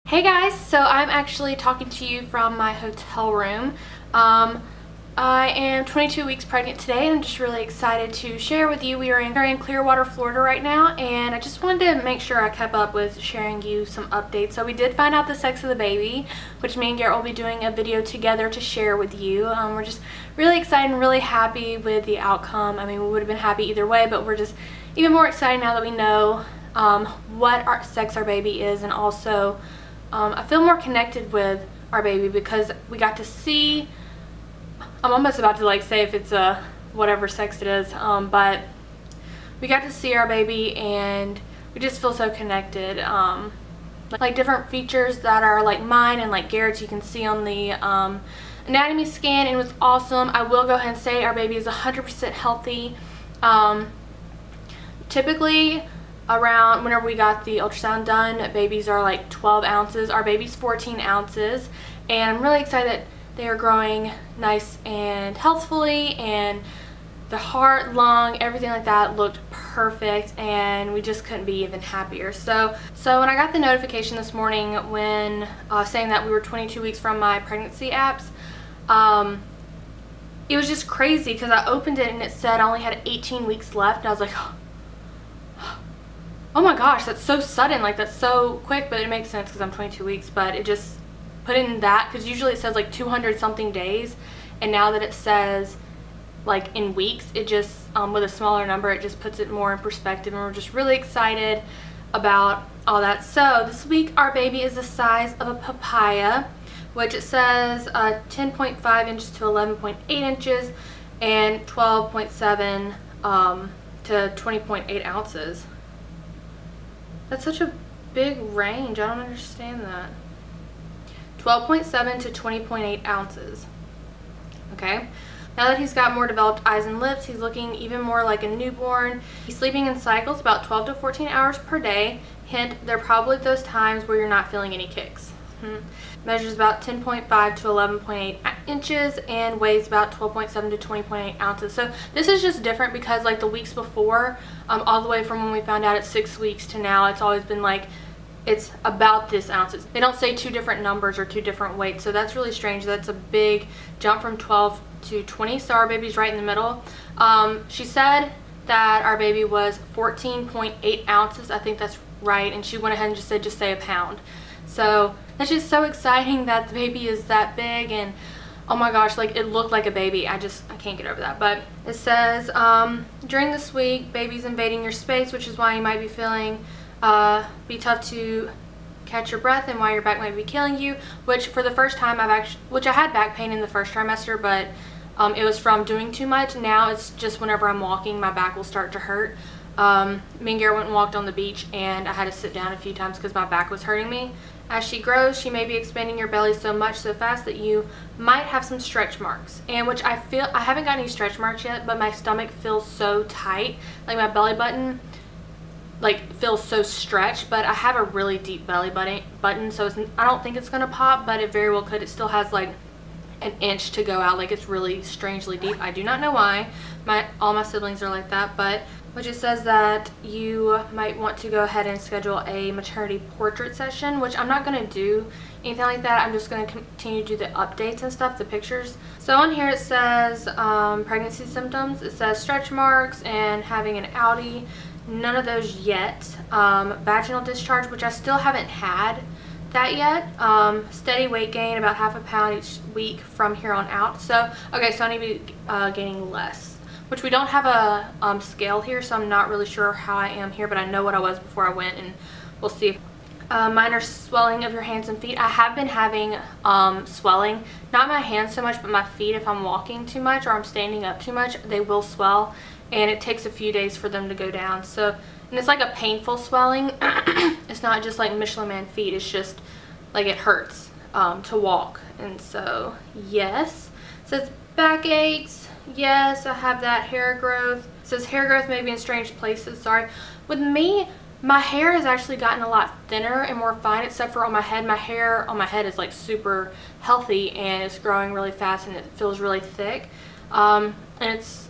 Hey guys, so I'm actually talking to you from my hotel room. I am 22 weeks pregnant today and I'm just really excited to share with you. We are in Clearwater, Florida right now, and I just wanted to make sure I kept up with sharing you some updates. So we did find out the sex of the baby, which me and Garrett will be doing a video together to share with you. We're just really excited and really happy with the outcome. I mean, we would have been happy either way, but we're just even more excited now that we know what sex our baby is, and also I feel more connected with our baby because we got to see, I'm almost about to like say if it's a whatever sex it is, but we got to see our baby and we just feel so connected. Like different features that are like mine and like Garrett's you can see on the anatomy scan, and it was awesome. I will go ahead and say our baby is 100% healthy. Typically around whenever we got the ultrasound done, babies are like 12 ounces. Our baby's 14 ounces, and I'm really excited that they are growing nice and healthfully, and the heart, lung, everything like that looked perfect, and we just couldn't be even happier. So when I got the notification this morning when saying that we were 22 weeks from my pregnancy apps, it was just crazy because I opened it and it said I only had 18 weeks left, and I was like, oh my gosh, that's so sudden, like that's so quick. But it makes sense because I'm 22 weeks, but it just put in that because usually it says like 200 something days, and now that it says like in weeks, it just with a smaller number, it just puts it more in perspective, and we're just really excited about all that. So this week our baby is the size of a papaya, which it says 10.5 inches to 11.8 inches and 12.7 to 20.8 ounces. That's such a big range. I don't understand that. 12.7 to 20.8 ounces. Okay. Now that he's got more developed eyes and lips, he's looking even more like a newborn. He's sleeping in cycles about 12 to 14 hours per day. Hint, they're probably those times where you're not feeling any kicks. Measures about 10.5 to 11.8 inches and weighs about 12.7 to 20.8 ounces. So this is just different because like the weeks before, all the way from when we found out at 6 weeks to now, it's always been like it's about this ounces. They don't say two different numbers or two different weights, so that's really strange. That's a big jump from 12 to 20, so our baby's right in the middle. She said that our baby was 14.8 ounces. I think that's right, and she went ahead and just said just say a pound. So that's just so exciting that the baby is that big, and oh my gosh, like it looked like a baby. I can't get over that. But it says during this week, baby's invading your space, which is why you might be feeling be tough to catch your breath and why your back might be killing you, which for the first time I had back pain in the first trimester, but it was from doing too much. Now it's just whenever I'm walking, my back will start to hurt. Me and Garrett went and walked on the beach, and I had to sit down a few times because my back was hurting me. As she grows, she may be expanding your belly so much so fast that you might have some stretch marks, and which I haven't got any stretch marks yet, but my stomach feels so tight, like my belly button like feels so stretched. But I have a really deep belly button, so I don't think it's gonna pop, but it very well could. It still has like an inch to go out, like it's really strangely deep. I do not know why. All my siblings are like that, but which it says that you might want to go ahead and schedule a maternity portrait session, which I'm not going to do anything like that. I'm just going to continue to do the updates and stuff, the pictures. So on here it says pregnancy symptoms. It says stretch marks and having an outie. None of those yet. Vaginal discharge, which I still haven't had that yet. Steady weight gain, about ½ pound each week from here on out. So okay, so I need to be gaining less, which we don't have a scale here, so I'm not really sure how I am here, but I know what I was before I went, and we'll see. Minor swelling of your hands and feet. I have been having swelling, not my hands so much, but my feet. If I'm walking too much or I'm standing up too much, they will swell, and it takes a few days for them to go down. So, and it's like a painful swelling. It's not just like Michelin Man feet, it's just like it hurts to walk. And so yes, it says back aches. Yes, I have that. Hair growth. It says hair growth may be in strange places. Sorry. With me, my hair has actually gotten a lot thinner and more fine, except for on my head. My hair on my head is like super healthy, and it's growing really fast, and it feels really thick. And it's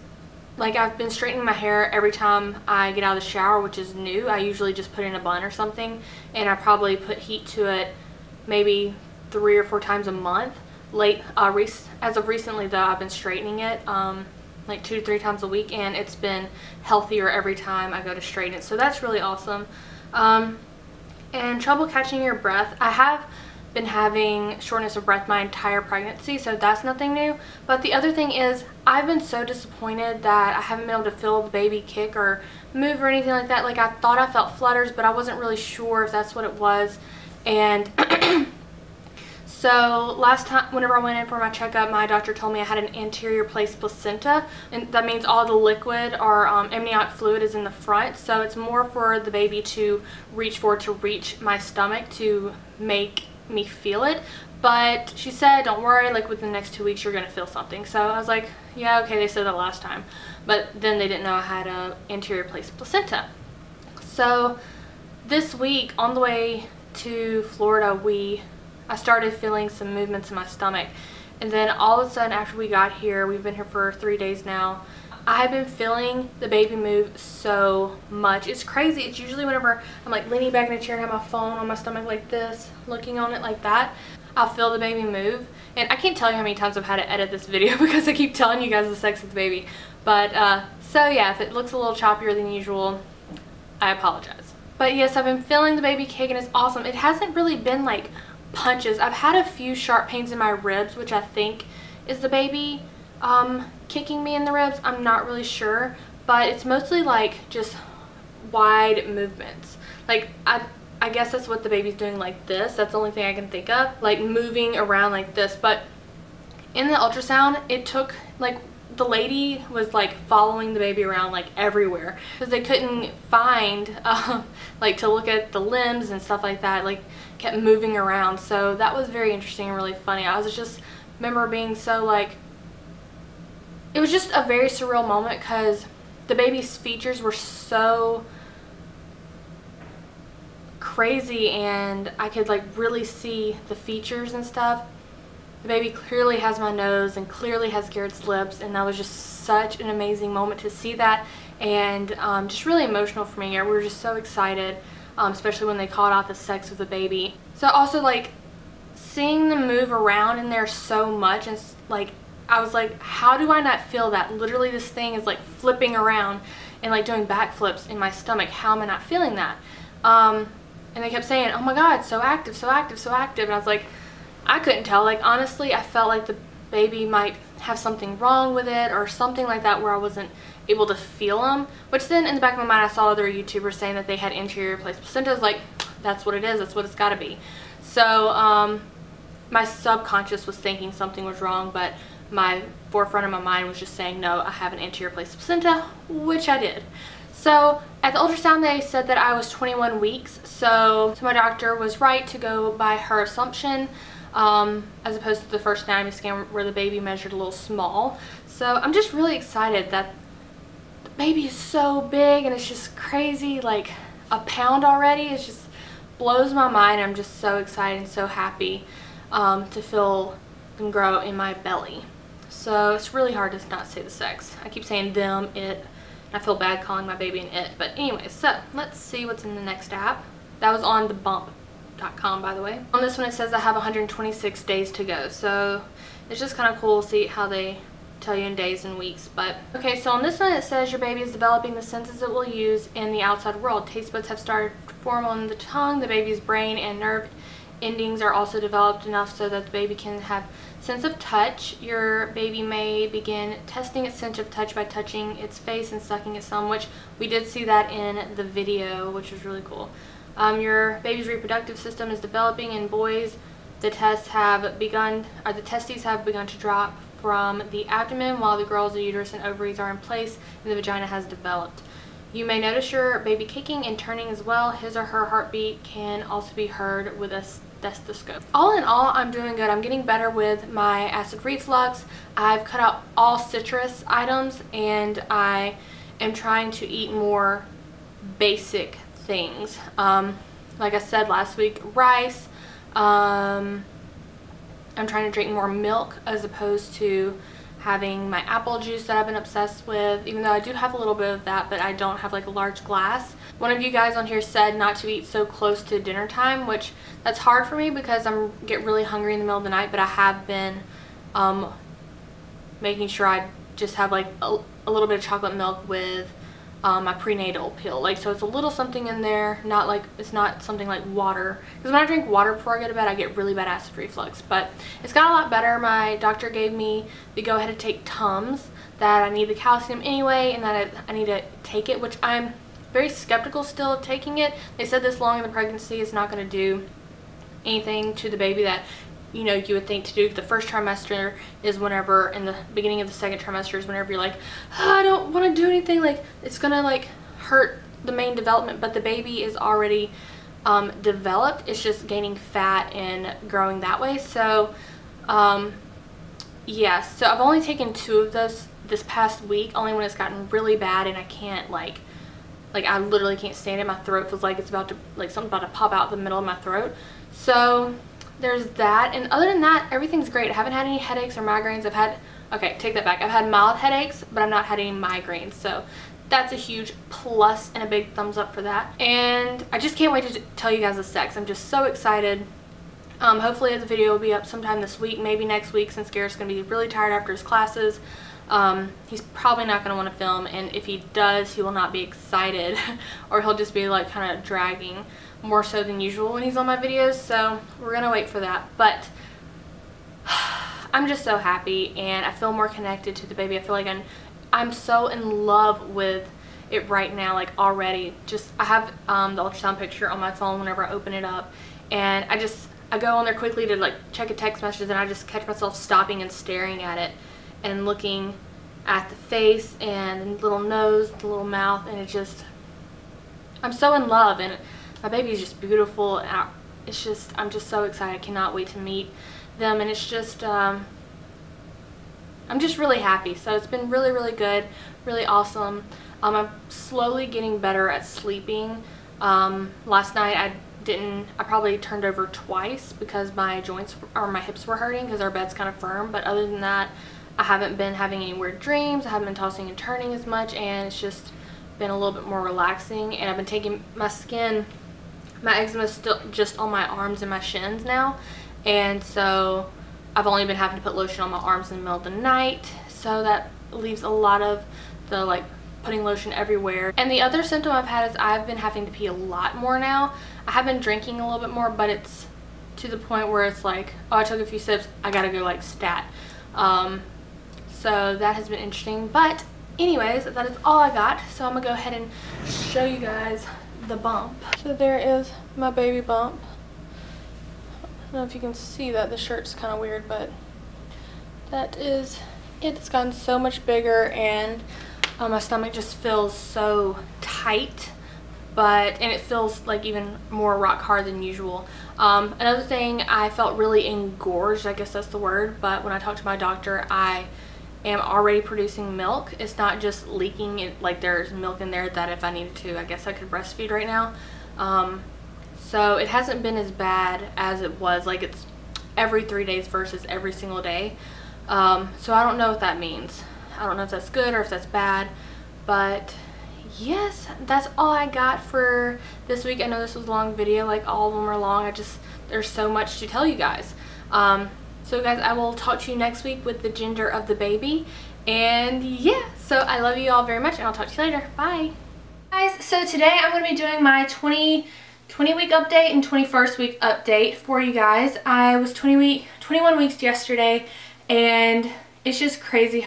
like I've been straightening my hair every time I get out of the shower, which is new. I usually just put in a bun or something, and I probably put heat to it maybe 3 or 4 times a month. As of recently though, I've been straightening it like 2 to 3 times a week, and it's been healthier every time I go to straighten it, so that's really awesome. And trouble catching your breath. I have been having shortness of breath my entire pregnancy, so that's nothing new. But the other thing is, I've been so disappointed that I haven't been able to feel the baby kick or move or anything like that. Like, I thought I felt flutters, but I wasn't really sure if that's what it was. And so last time, whenever I went in for my checkup, my doctor told me I had an anterior placed placenta, and that means all the liquid or amniotic fluid is in the front, so it's more for the baby to reach for, to reach my stomach to make me feel it. But she said, don't worry, like within the next 2 weeks you're gonna feel something. So I was like, yeah, okay, they said that last time, but then they didn't know I had a anterior placed placenta. So this week on the way to Florida, I started feeling some movements in my stomach, and then all of a sudden after we got here, we've been here for 3 days now, I've been feeling the baby move so much. It's crazy. It's usually whenever I'm like leaning back in a chair and have my phone on my stomach like this, looking on it like that, I'll feel the baby move. And I can't tell you how many times I've had to edit this video because I keep telling you guys the sex of the baby. But so yeah, if it looks a little choppier than usual, I apologize. But yes, I've been feeling the baby kick, and it's awesome. It hasn't really been like punches. I've had a few sharp pains in my ribs, which I think is the baby kicking me in the ribs. I'm not really sure, but it's mostly like just wide movements. Like I guess that's what the baby's doing, like this. That's the only thing I can think of, like moving around like this. But in the ultrasound, it took like, the lady was like following the baby around like everywhere because they couldn't find like to look at the limbs and stuff like that, like kept moving around. So that was very interesting and really funny. I was just remember being so like, it was just a very surreal moment because the baby's features were so crazy, and I could like really see the features and stuff. The baby clearly has my nose and clearly has Garrett's lips, and that was just such an amazing moment to see that, and just really emotional for me. We were just so excited, especially when they called out the sex of the baby. So also like seeing them move around in there so much, and like I was like, how do I not feel that? Literally this thing is like flipping around and like doing backflips in my stomach. How am I not feeling that? And they kept saying, oh my god, so active, so active, so active. And I was like, I couldn't tell. Like honestly, I felt like the baby might have something wrong with it or something like that, where I wasn't able to feel them. Which then in the back of my mind, I saw other YouTubers saying that they had anterior placed placentas. Like, that's what it is, that's what it's got to be. So my subconscious was thinking something was wrong, but my forefront of my mind was just saying, no, I have an anterior placed placenta, which I did. So at the ultrasound, they said that I was 21 weeks. So my doctor was right to go by her assumption, as opposed to the first anatomy scan where the baby measured a little small. So I'm just really excited that the baby is so big, and it's just crazy, like a pound already. It just blows my mind. I'm just so excited and so happy to feel them grow in my belly. So it's really hard to not say the sex. I keep saying them, it. I feel bad calling my baby an it. But anyways, so let's see what's in the next app. That was on thebump.com, by the way. On this one it says I have 126 days to go. So it's just kind of cool to see how they tell you in days and weeks. But okay, so on this one it says your baby is developing the senses it will use in the outside world. Taste buds have started to form on the tongue. The baby's brain and nerve endings are also developed enough so that the baby can have sense of touch. Your baby may begin testing its sense of touch by touching its face and sucking its thumb, which we did see that in the video, which was really cool. Your baby's reproductive system is developing. In boys, the testes have begun to drop from the abdomen, while the girls, the uterus and ovaries are in place and the vagina has developed. You may notice your baby kicking and turning as well. His or her heartbeat can also be heard with a stethoscope. All in all, I'm doing good. I'm getting better with my acid reflux. I've cut out all citrus items, and I am trying to eat more basic things. Like I said last week, rice. I'm trying to drink more milk as opposed to having my apple juice that I've been obsessed with, even though I do have a little bit of that, but I don't have like a large glass. One of you guys on here said not to eat so close to dinner time, which that's hard for me because I get really hungry in the middle of the night, but I have been making sure I just have like a little bit of chocolate milk with my prenatal pill, like, so it's a little something in there, not like, it's not something like water, because when I drink water before I go to bed I get really bad acid reflux. But it's got a lot better. My doctor gave me the go ahead to take Tums, that I need the calcium anyway, and that I need to take it, which I'm very skeptical still of taking it. They said this long in the pregnancy is not going to do anything to the baby that, you know, you would think to do. The first trimester is whenever, in the beginning of the second trimester is whenever you're like, oh, I don't want to do anything, like it's gonna like hurt the main development, but the baby is already developed. It's just gaining fat and growing that way. So yeah, so I've only taken 2 of those this past week, only when it's gotten really bad and I can't like I literally can't stand it. My throat feels like it's about to, like something about to pop out the middle of my throat. So there's that, and other than that, everything's great. I haven't had any headaches or migraines. I've had, okay, take that back, I've had mild headaches, but I've not had any migraines, so that's a huge plus and a big thumbs up for that. And I just can't wait to tell you guys the sex. I'm just so excited. Hopefully the video will be up sometime this week, maybe next week, since Garrett's going to be really tired after his classes. He's probably not going to want to film, and if he does, he will not be excited or he'll just be like kind of dragging more so than usual when he's on my videos, so we're gonna wait for that. But I'm just so happy and I feel more connected to the baby. I feel like I'm so in love with it right now, like already. Just I have the ultrasound picture on my phone whenever I open it up, and I go on there quickly to like check a text message, and I just catch myself stopping and staring at it and looking at the face and the little nose, the little mouth, and it just, I'm so in love. And my baby is just beautiful, and it's just, I'm just so excited. I cannot wait to meet them, and it's just, I'm just really happy. So it's been really, really good, really awesome. I'm slowly getting better at sleeping. Last night I probably turned over twice because my joints or my hips were hurting because our bed's kind of firm, but other than that, I haven't been having any weird dreams. I haven't been tossing and turning as much, and it's just been a little bit more relaxing. And I've been taking my skin, my eczema is still just on my arms and my shins now, and so I've only been having to put lotion on my arms in the middle of the night, so that leaves a lot of the like putting lotion everywhere. And the other symptom I've had is I've been having to pee a lot more now. I have been drinking a little bit more, but it's to the point where it's like, oh, I took a few sips, I gotta go like stat. So that has been interesting. But anyways, that is all I got. So I'm gonna go ahead and show you guys the bump. So there is my baby bump. I don't know if you can see that. The shirt's kind of weird, but that is it. It's gotten so much bigger, and my stomach just feels so tight, and it feels like even more rock hard than usual. Another thing, I felt really engorged, I guess that's the word, but when I talked to my doctor, I am already producing milk. It's not just leaking, like there's milk in there that if I needed to, I guess I could breastfeed right now. So it hasn't been as bad as it was, like it's every 3 days versus every single day. So I don't know what that means. I don't know if that's good or if that's bad, but yes, that's all I got for this week. I know this was a long video, like all of them are long. There's so much to tell you guys. So guys, I will talk to you next week with the gender of the baby. And yeah, so I love you all very much, and I'll talk to you later. Bye. Guys, so today I'm going to be doing my 20 week update and 21st week update for you guys. I was 21 weeks yesterday, and it's just crazy